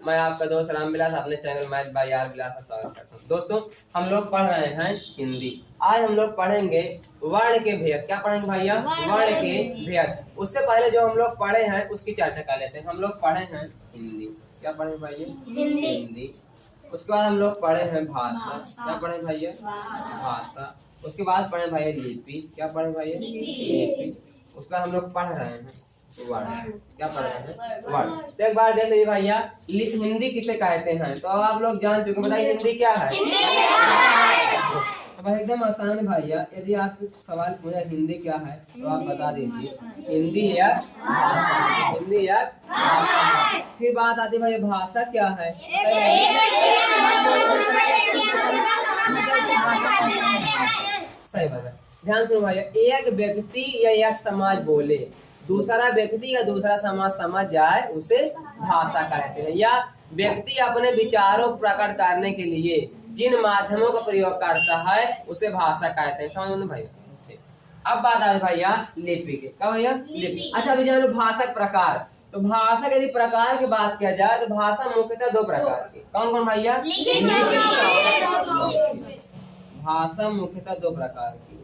मैं आपका दोस्त राम विलास अपने चैनल मैथ बाय आर विलास का स्वागत करता हूँ। दोस्तों हम लोग पढ़ रहे हैं हिंदी। आज हम लोग पढ़ेंगे वर्ण के भेद। क्या पढ़ेंगे भैया? वर्ण के भेद। उससे पहले जो हम लोग पढ़े हैं उसकी चर्चा कर लेते हैं। हम लोग पढ़े हैं हिंदी। क्या पढ़े भैया? हिंदी। उसके बाद हम लोग पढ़े हैं भाषा। क्या पढ़े भैया? भाषा। उसके बाद पढ़े भैया लिपि। क्या पढ़े भैया? लिपि। उसके बाद हम लोग पढ़ रहे हैं वर्ण। क्या पढ़ रहे हैं? वर्ण। तो एक बार देख लीजिए भैया, हिंदी किसे कहते हैं? तो अब आप लोग जान चुके। बताइए हिंदी क्या है? तो एकदम आसान है भैया। यदि आप सवाल पूछे हिंदी क्या है तो आप बता दीजिए हिंदी या हिंदी या भाषा। फिर बात आती है भैया भाषा क्या है? सही बात है। ध्यान सुनो भैया, एक व्यक्ति या एक समाज बोले, दूसरा व्यक्ति या दूसरा समाज समझ जाए उसे भाषा कहते हैं। या व्यक्ति अपने विचारों को प्रकट करने के लिए जिन माध्यमों का प्रयोग करता है उसे भाषा कहते हैं। समझ में भैया? अब बात आ भैया लिपि के। क्या भैया? लिपि। अच्छा अभी जानो भाषा के प्रकार। तो भाषा के यदि प्रकार की बात किया जाए तो भाषा मुख्यतः दो प्रकार की। कौन कौन भैया? भाषा मुख्यतः दो प्रकार की,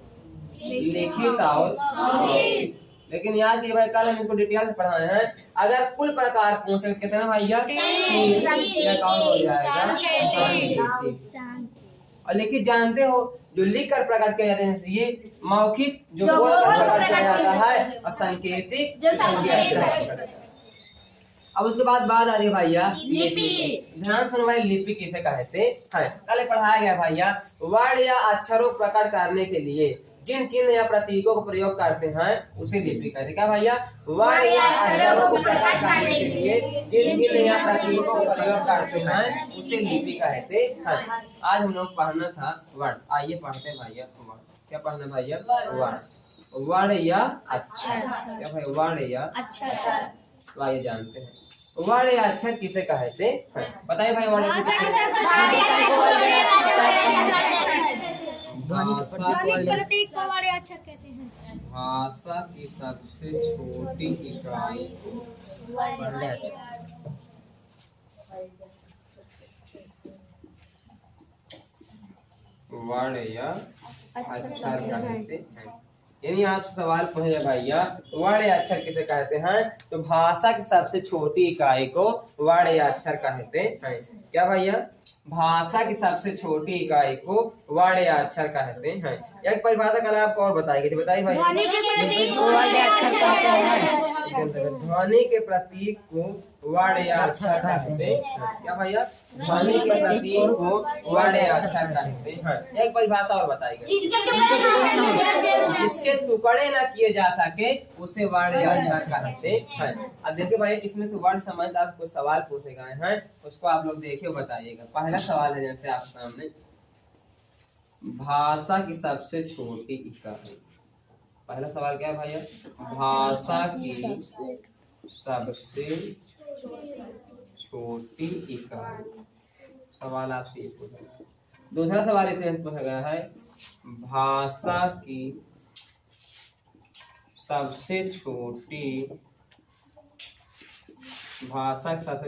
लिखित और मौखिक। लेकिन याद कीजिए भाई, कल हम इनको डिटेल से पढ़ाए हैं। अगर कुल प्रकार पूछे कितना भैया? हो जाएगा। और लिखित जानते हो जो लिख कर प्रकट किया जाता है, ये मौखिक जो बोल कर प्रकट किया जाता है, और सांकेतिक जो संज्ञा। अब उसके बाद बात आ रही है भैया लिपि। ध्यान सुनो भाई, लिपि किसे कहते हैं? कल पढ़ाया गया भैया, वर्ण या अक्षरों प्रकट करने के लिए जिन चिन्ह या प्रतीकों का प्रयोग करते हैं उसे लिपि कहते हैं। क्या भैया? वर्ण या अक्षरों को प्रकट करने के लिए जिन चिन्ह या प्रतीकों का प्रयोग करते हैं उसे लिपि कहते हैं। आज हम लोग पढ़ना था वर्ण। आइए पढ़ते हैं भैया वर्ण। क्या पढ़ना भैया? वर्ण। वर्ण या अक्षर। क्या भाई? वर्ण या अक्षर। तो आइए जानते हैं वर्ण या अक्षर किसे कहते हैं? बताइए भाई वर्ण प्रतीक को वर्ण अक्षर कहते हैं। भाषा की सबसे छोटी इकाई को वर्ण या अक्षर कहते हैं। यानी आप सवाल पूछे भैया वर्ण या अक्षर किसे कहते हैं, तो भाषा की सबसे छोटी इकाई को वर्ण या अक्षर कहते हैं। क्या भैया? भाषा की सबसे छोटी इकाई को वर्ण या अक्षर कहते हैं। एक परिभाषा कल आपको और बताई गई थी। बताइए भाई। ध्वनि के प्रतीक को वर्ण या अक्षर कहते हैं। ध्वनि के प्रतीक को वर्ण या अक्षर कहते हैं। क्या भैया? ध्वनि के प्रतीक को वर्ण या अक्षर कहते हैं। एक परिभाषा और बताई गई, जिसके टुकड़े न किए जा सके उसे वर्ण या अक्षर कहते हैं। अब देखिए भाई, इसमें से वर्ण संबंध आपको सवाल पूछे गए हैं, उसको आप लोग देखिए बताइएगा। पहला सवाल है जैसे आप सामने, भाषा की सबसे छोटी इकाई। पहला सवाल क्या है भैया? भाषा की सबसे छोटी इकाई। सवाल आपसे ये पूछा। दूसरा सवाल इसे पूछा गया है, भाषा की सबसे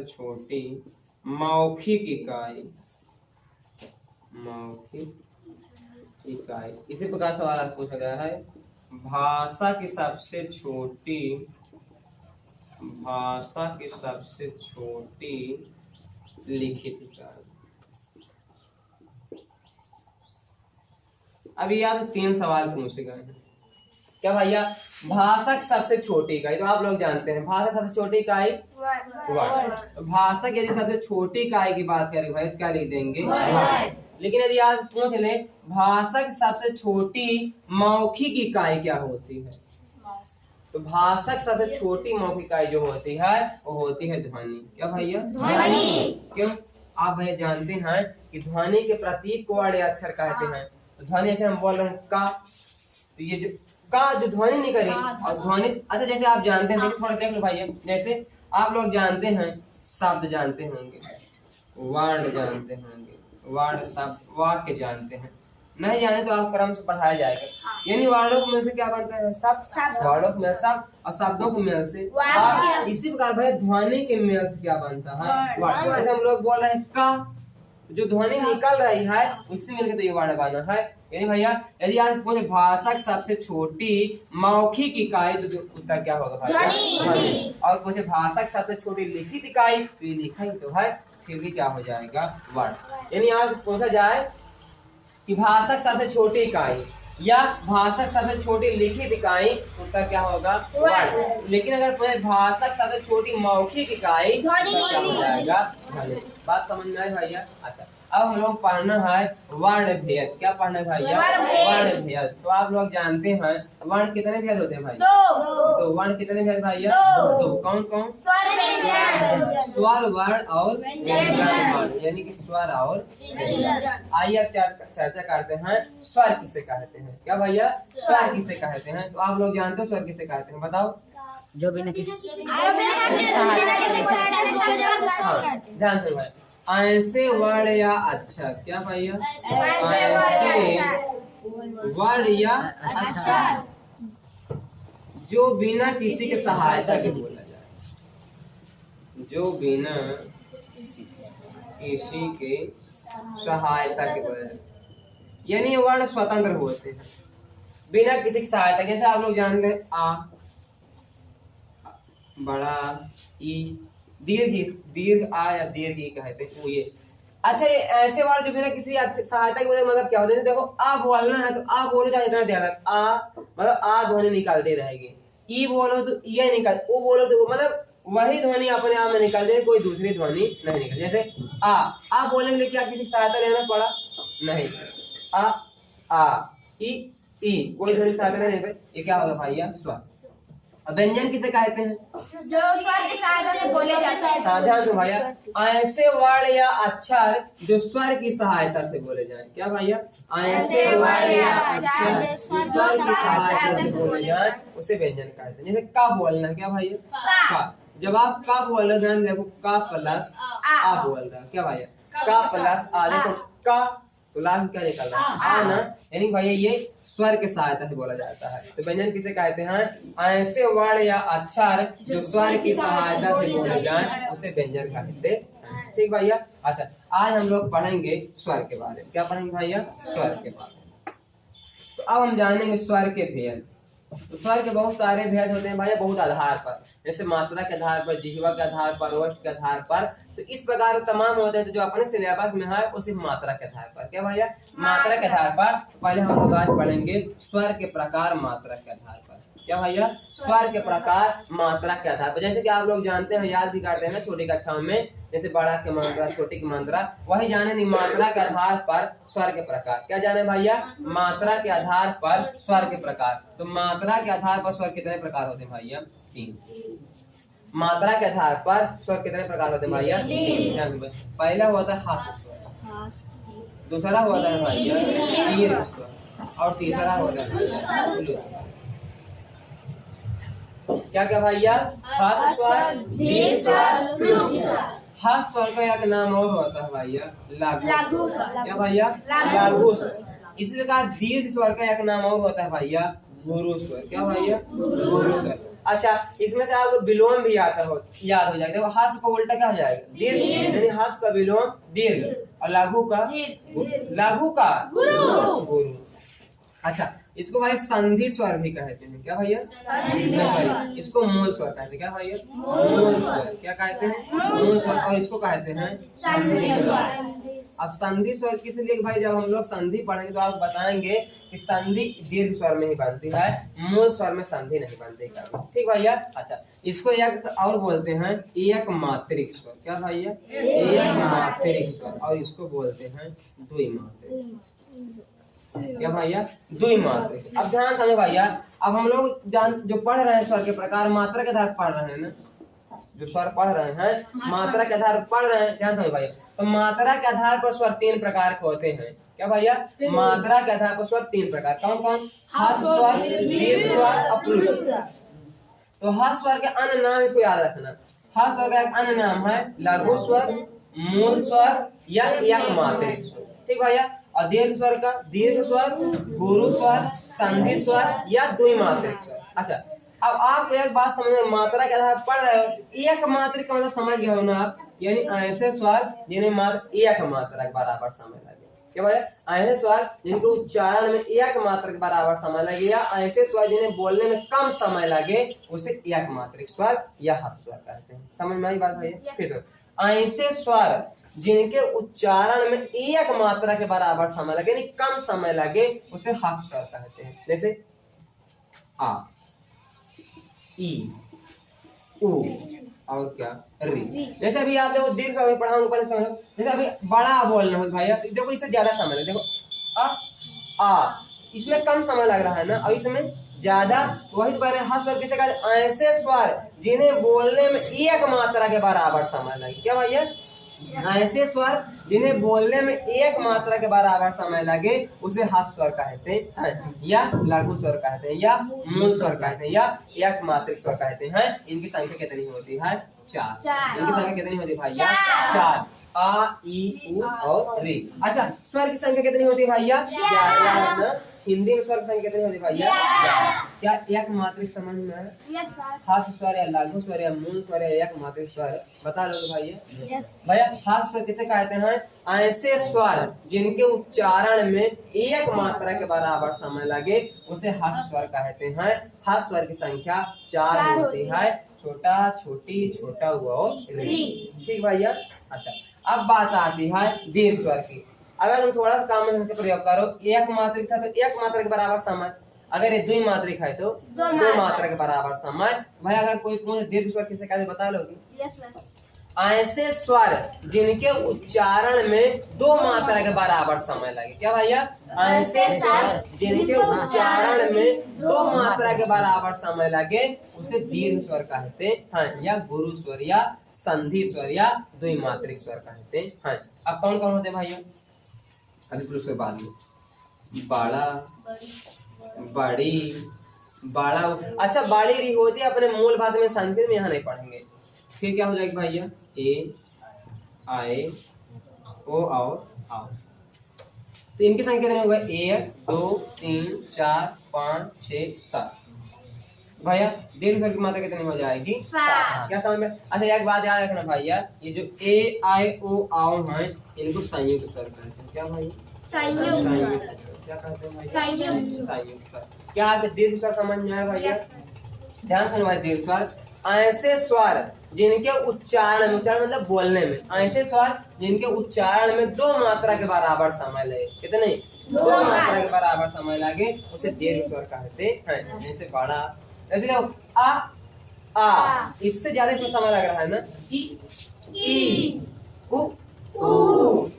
छोटी मौखिक इकाई। मौखिक इकाई। इसी प्रकार सवाल आपसे पूछा गया है, भाषा की सबसे छोटी लिखित इकाई। अभी आप 3 सवाल पूछे गए हैं। क्या भैया? भाषा की सबसे छोटी इकाई तो आप लोग जानते हैं, भाषा सबसे छोटी इकाई वर्ण। भाषा की यदि सबसे छोटी इकाई की बात करें भाई तो क्या लिख देंगे? लेकिन यदि आप पूछ ले भाषा की सबसे छोटी मौखिक इकाई क्या होती है, तो भाषा की सबसे छोटी मौखिक इकाई जो होती है वो होती है ध्वनि। क्या भैया? ध्वनि। क्यों? आप भैया जानते हैं कि ध्वनि के प्रतीक को वर्ण या अक्षर कहते हैं। तो ध्वनि जैसे हम बोल रहे हैं का, तो ये जो का जो ध्वनि नहीं करी और ध्वनि। अच्छा जैसे आप जानते हैं, थोड़ा देख लो भैया, जैसे आप लोग जानते हैं शब्द जानते होंगे, वर्ण जानते होंगे, वर्ण शब्द, वाक्य जानते हैं। नहीं जाने तो आप क्रम से पढ़ाया जाएगा। यानी वर्णों के मेल से क्या बनता है? शब्द। वर्णों के मेल शब्द और शब्दों के मेल से वाक्य। इसी प्रकार भाई ध्वनि के मेल से क्या बनता है? वर्ण। जैसे हम लोग बोल रहे हैं का, जो ध्वनि निकल रही है उससे मिलकर तो ये वर्ण बना है। यानी भैया यदि आप पूछे भाषा की सबसे छोटी मौखिक इकाई तो उत्तर क्या होगा भाई? ध्वनि। और पूछे भाषा की सबसे छोटी लिखित इकाई तो ये लिखा ही तो है, फिर भी क्या हो जाएगा? वर्ण। यानी आज पूछा जाए कि भाषा की सबसे छोटी इकाई या भाषा की सबसे छोटी लिखित इकाई, उत्तर क्या होगा? वर्ण। लेकिन अगर पूछे भाषा की सबसे छोटी मौखिक इकाई तो क्या हो जाएगा? ध्वनि। बात समझ में आई भैया? अच्छा, अब हम लोग पढ़ना है वर्ण भेद। क्या पढ़ना है भैया? वर्ण भेद। तो आप लोग जानते हैं वर्ण कितने भेद होते हैं भाई? तो वर्ण कितने भेद भैया? दो। कौन कौन? स्वर वर्ण और व्यंजन वर्ण, यानी कि स्वर और व्यंजन। आइए अब चर्चा करते हैं स्वर किसे कहते हैं। क्या भैया? स्वर किसे कहते हैं? तो आप लोग जानते हो स्वर किसे कहते हैं? बताओ। जो बिना किसी ध्यान से भाई, ऐसे वर्ण या अक्षर। क्या भैया? ऐसे वर्ण या अक्षर जो बिना किसी के सहायता के बोला जाए, जो बिना किसी के सहायता के बोला जाए, यानी ये वर्ण स्वतंत्र होते हैं बिना किसी की सहायता। जैसे आप लोग जानते हैं आ, बड़ा ई, दीर्घ आ या दीर्घ ई कहते हैं वो ये। अच्छा, ये ऐसे वर्ण जो बिना किसी सहायता के मतलब क्या होते हैं? देखो आ बोलना है तो आ बोलो चाहे इतना ध्यान रख, आ मतलब आ ध्वनि निकालते रहेगी, ई बोलो तो ये निकल, ओ बोलो तो मतलब वही ध्वनि अपने आप में निकल दे, कोई दूसरी ध्वनि नहीं निकल। जैसे आ बोलने के लिए क्या किसी की सहायता लेना पड़ा? नहीं। आ ई कोई ध्वनि की सहायता नहीं निकल, ये क्या होगा भैया? स्वर। व्यंजन किसे कहते हैं? जो स्वर की सहायता से बोले जाते हैं। ध्यान दो भैया, ऐसे वर्ण या अक्षर जो स्वर की सहायता से बोले जाएं। क्या भैया? ऐसे वर्ण या अक्षर जो स्वर की सहायता से बोले जाएं उसे व्यंजन कहते हैं। जैसे का बोलना, क्या भैया? का। जब आप का बोल रहे हो ध्यान देखो, का प्लस आ बोल रहा है। क्या भैया? का प्लस आ, देखो का तो लाभ क्या निकल रहा है? आ ना, यानी भैया ये स्वर के सहायता से बोला जाता है। तो व्यंजन किसे कहते हैं? ऐसे वर्ण या अक्षर जो स्वर की सहायता से बोले जाएं उसे व्यंजन कहते हैं। ठीक भैया? अच्छा, आज हम लोग पढ़ेंगे स्वर के बारे में। क्या पढ़ेंगे भैया? स्वर के बारे में। तो अब हम जानेंगे स्वर के भेद। तो स्वर के बहुत सारे भेद होते हैं भैया, बहुत आधार पर, जैसे मात्रा के आधार पर, जिह्वा के आधार पर, ओष्ठ के आधार पर। तो इस प्रकार तमाम होते हैं। तो जो अपने सिलेबस में है वो सिर्फ मात्रा के आधार पर। क्या भैया? मात्रा के आधार पर। पहले हम लोग आज पढ़ेंगे स्वर के प्रकार मात्रा के आधार पर। क्या भैया? स्वर के प्रकार मात्रा के आधार पर। जैसे कि आप लोग जानते हैं, याद भी करते हैं ना छोटी कक्षाओं में, जैसे बड़ा की मात्रा, छोटी की मात्रा, वही जाने नहीं मात्रा के आधार पर स्वर के प्रकार। क्या जाने भैया? मात्रा के आधार पर स्वर के प्रकार। तो मात्रा के आधार पर स्वर कितने प्रकार होते हैं भैया? 3। मात्रा के आधार पर स्वर कितने प्रकार होते हैं भैया? 3। पहला होता है हास्य स्वर, दूसरा होता है भैया दीर्घ स्वर, और तीसरा होता है भैया। क्या क्या भैया? हास्य स्वर, दीर्घ स्वर, हास्य स्वर का एक नाम और होता है भैया लघु स्वर। क्या भैया? लघु स्वर। इसलिए कहा दीर्घ स्वर का एक नाम और होता है भैया गुरु स्वर। क्या भैया? गुरु स्वर। अच्छा, इसमें से आपको विलोम भी याद हो जाएगा। देखो हास्य का उल्टा क्या हो जाएगा? दीर्घ, यानी हास्य का विलोम दीर्घ और लघु का गुरु। अच्छा, इसको भाई संधि स्वर भी कहते हैं। क्या भैया? इसको मूल स्वर कहते हैं। क्या भैया? मूल स्वर। क्या कहते हैं? मूल स्वर। और इसको कहते हैं संधि स्वर। अब संधि स्वर किस लिए भाई? जब हम लोग संधि पढ़ेंगे तो आप बताएंगे कि संधि दीर्घ स्वर में ही बनती है, मूल स्वर में संधि नहीं बनती। ठीक भैया? अच्छा, इसको एक और बोलते हैं एक मात्रिक स्वर। क्या भैया? एक मात्रिक स्वर। और इसको बोलते हैं द्विमात्रिक। क्या भैया? द्विमात्रिक। अब ध्यान समझे भैया, अब हम लोग जो पढ़ रहे हैं स्वर के प्रकार मात्रा के आधार पढ़ रहे हैं ना, जो स्वर पढ़ रहे हैं मात्रा के आधार पढ़ रहे हैं। ध्यान समझे भैया, तो मात्रा के आधार पर स्वर 3 प्रकार के होते हैं। क्या भैया? मात्रा के आधार पर स्वर 3 प्रकार। कौन कौन? हास्य स्वर, दीर्घ स्वर और प्लुत स्वर। तो हास्य स्वर के अन्य नाम इसको याद रखना। हास्य स्वर का एक अन्य नाम है लघु स्वर, मूल स्वर या एक मात्रिक स्वर। ठीक भैया? और दीर्घ स्वर का दीर्घ स्वर, गुरु स्वर, संधि स्वर या द्विमात्रिक स्वर। अच्छा, अब आप एक बात समझ में, मात्रा के आधार पढ़ रहे हो, एक मात्रिक का मतलब समझ गए हो ना आप, यानी ऐसे स्वर जिन्हें मात्र एक मात्रा के बराबर समय लगे। क्या भाई? ऐसे स्वर जिनके उच्चारण में एक मात्रा के बराबर समय लगे, या ऐसे स्वर जिन्हें बोलने में कम समय लगे, उसे एक मात्रिक स्वर या ह्रस्व स्वर कहते हैं। समझ में आई बात भाई? फिर ऐसे स्वर जिनके उच्चारण में एक मात्रा के बराबर समय लगे, यानी कम समय लगे, उसे ह्रस्व स्वर कहते हैं। जैसे आ, ई, उ और क्या री। जैसे अभी आप देखो दीर्घ स्वर पढ़ाऊंगा, पहले समझो। जैसे अभी बड़ा बोलना हो भाई, तो देखो इससे ज्यादा समय लगे। देखो आ, इसमें कम समय लग रहा है ना, और इसमें ज्यादा। वही तो बारे ह्रस्व स्वर किसे कहते हैं? ऐसे स्वर जिन्हें बोलने में एक मात्रा के बराबर समय लगे। क्या भैया? ऐसे स्वर जिन्हें बोलने में एक मात्रा के बराबर समय लगे, उसे ह्रस्व स्वर कहते हैं, या लघु स्वर कहते हैं, या मूल स्वर कहते हैं, या एक मात्रिक स्वर कहते हैं। इनकी संख्या कितनी होती है? 4। इनकी संख्या कितनी होती है भैया? 4। आ, ई, उ और री। अच्छा, स्वर की संख्या कितनी होती है भैया? 11। हिंदी में स्वर की संख्या कितनी होती है भैया? क्या एक मात्रिक समझ में है? ह्रस्व स्वर या लघु स्वर या मूल स्वर या एक मात्रिक स्वर बता लो भैया। भैया ह्रस्व स्वर किसे कहते हैं? ऐसे स्वर जिनके उच्चारण में एक मात्रा के बराबर समय लगे, उसे ह्रस्व स्वर कहते हैं। ह्रस्व स्वर की संख्या 4 होती है, छोटा, छोटी, छोटा हुआ और री। ठीक भैया? अच्छा, अब बात आती है दीर्घ स्वर की। अगर हम थोड़ा सा काम में प्रयोग करो, एक मात्रिक था तो एक मात्रा के बराबर समय, अगर ये द्विमात्रिक है तो दो मात्रा के बराबर समय। भाई अगर कोई पूछे दीर्घ स्वर किसे कहते बता लोगे? ऐसे स्वर जिनके उच्चारण में दो मात्रा के बराबर समय लगे। क्या भैया? ऐसे स्वर जिनके उच्चारण में दो मात्रा के बराबर समय लगे, उसे दीर्घ स्वर कहते हैं, या गुरु स्वर या संधि स्वर या द्विमात्रिक स्वर कहते हैं। अब कौन कौन होते भैया? अभी फिर उसके बाद में बड़ा, बड़ी, बड़ा। अच्छा, बड़ी री होती है अपने मूल भाषा में, संस्कृत में यहाँ नहीं पढ़ेंगे। फिर क्या हो जाएगा भैया? ए, आए, ओ और आओ। तो इनकी संख्या कितनी होगा? 1, 2, 3, 4, 5, 6, 7। भैया दीर्घ स्वर की मात्रा कितनी हो जाएगी? 7। क्या समझ में? अच्छा, एक बात याद रखना भैया, ये जो ए, आई, ओ, आओ हैं, इनको संयुक्त स्वर कहते हैं। क्या भाई? संयुक्त। क्या कहते हैं भाई? संयुक्त स्वर। क्या आपको दीर्घ स्वर समझ में आया भैया? ध्यान से भाई, दीर्घ स्वर ऐसे स्वर जिनके उच्चारण मतलब बोलने में, ऐसे स्वर जिनके उच्चारण में दो मात्रा के बराबर समय लगे। कितने? दो मात्रा के बराबर समय लगे, उसे दीर्घ स्वर कहते हैं। जैसे बड़ा, आ, इससे ज्यादा इसमें समय लग रहा है ना। ई, उ।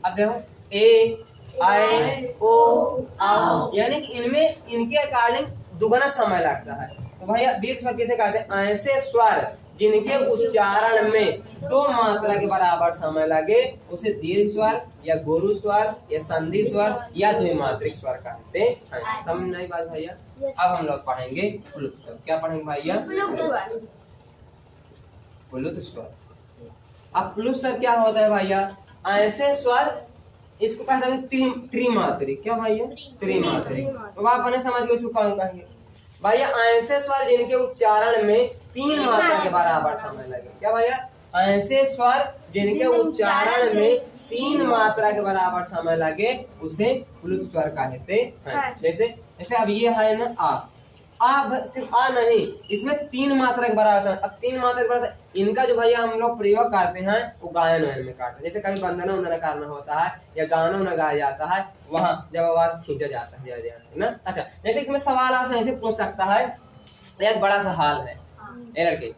अब देखो ए, आई, ओ, आओ, यानी कि इनमें इनके अकॉर्डिंग दुगना समय लगता है। तो भैया दीर्घ स्वर किसे कहते हैं? ऐसे स्वर जिनके उच्चारण में दो मात्रा के बराबर समय लगे, उसे दीर्घ स्वर या गुरु स्वर या संधि स्वर या द्विमात्रिक स्वर कहते हैं। समझ नहीं बात भैया? अब हम लोग पढ़ेंगे प्लुत स्वर। क्या पढ़ेंगे भैया? प्लुत स्वर। अब प्लुत स्वर क्या होता है भैया? ऐसे स्वर, इसको कहते हैं त्रिमात्रिक। क्या भैया? त्रिमात्रिक। तो आप अपने समझ के इसको कौन कहेंगे भैया? ऐसे स्वर जिनके उच्चारण में 3 मात्रा के बराबर समय लगे। क्या भैया? ऐसे स्वर जिनके उच्चारण में 3 मात्रा के बराबर समय लगे, उसे प्लुत स्वर कहते हैं। जैसे अब ये है ना आ सिर्फ आ नहीं, इसमें 3 मात्रा के बराबर। अब 3 मात्रा के बराबर इनका जो भैया हम लोग प्रयोग करते हैं, वो गायन वायन में करते हैं। जैसे कभी वंदना वंदना करना होता है या गाना उना गाया जाता है, वहाँ जब आवाज खींचा जाता है ना। अच्छा, जैसे इसमें सवाल आप ऐसे पूछ सकता है, एक बड़ा सा हाल है, लड़के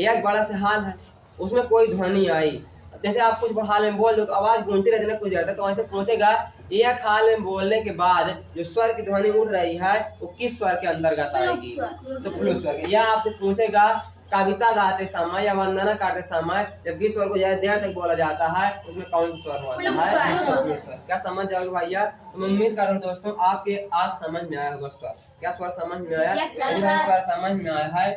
एक बड़ा सा हाल है, उसमें कोई ध्वनि आई, जैसे आप कुछ हाल में बोल दो तो आवाज गूंजती रहती है कुछ देर तक, तो ऐसे पूछेगा एक हाल में बोलने के बाद जो स्वर की ध्वनि उड़ रही है वो किस स्वर के अंतर्गत आएगी? तो प्लुत स्वर। या आपसे पूछेगा कविता गाते समय या वंदना करते समय जब किस स्वर को ज्यादा देर तक बोला जाता है, उसमें कौन सा स्वर होता है? क्या समझ जाओगे भैया? तो मैं उम्मीद कर रहा हूँ दोस्तों आपके आज समझ में आया होगा स्वर। क्या स्वर समझ में आया? स्वर समझ में आया है।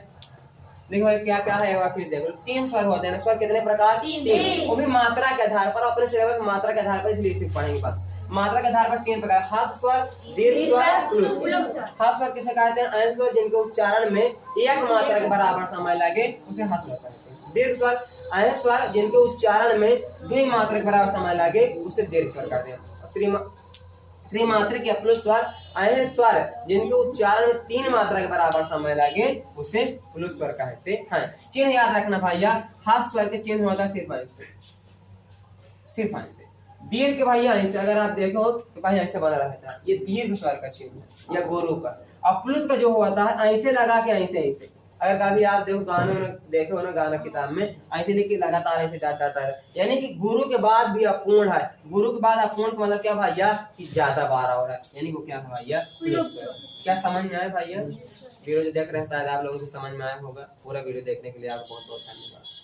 देखो भाई क्या क्या है, फिर देखो 3 स्वर होते हैं। स्वर कितने प्रकार? 3। वो भी मात्रा के आधार पर, अपने सिलेबस मात्रा के आधार पर इसलिए पढ़ेंगे। बस मात्रा के आधार पर 3 प्रकार, ह्रस्व स्वर, दीर्घ स्वर, प्लुत स्वर। ह्रस्व स्वर किसे कहते हैं? ऐसे स्वर जिनके उच्चारण में एक मात्रा के बराबर समय लगे उसे ह्रस्व स्वर कहते हैं। दीर्घ स्वर ऐसे स्वर जिनके उच्चारण में 2 मात्रा के बराबर समय लगे उसे दीर्घ स्वर कहते हैं। त्रिमात्रिक या प्लुत स्वर ऐसे स्वर जिनके उच्चारण में 3 मात्रा के बराबर समय लगे उसे प्लुत स्वर कहते हैं। चिन्ह याद रखना भैया, ह्रस्व स्वर के चिन्ह होता है सिर्फ ऐसे, सिर्फ ऐसे। दीर्घ के भैया ऐसे अगर आप देखो तो कहीं ऐसे बना रहता है, ये दीर्घ स्वर का चिन्ह है या गुरु का। और प्लुत का जो होता है ऐसे लगा के ऐसे ऐसे, अगर कभी आप देखो गानों में देखे हो ना, गाना किताब में ऐसे लिख के लगातार ऐसे डाट डाट, यानी कि गुरु के बाद भी अपूर्ण है। गुरु के बाद अपूर्ण का मतलब क्या भैया कि ज्यादा बार हो रहा है, यानी वो क्या है भैया? क्या समझ में आया भैया? वीडियो जो देख रहे हैं शायद आप लोगों को समझ में आया होगा। पूरा वीडियो देखने के लिए आपको बहुत बहुत धन्यवाद।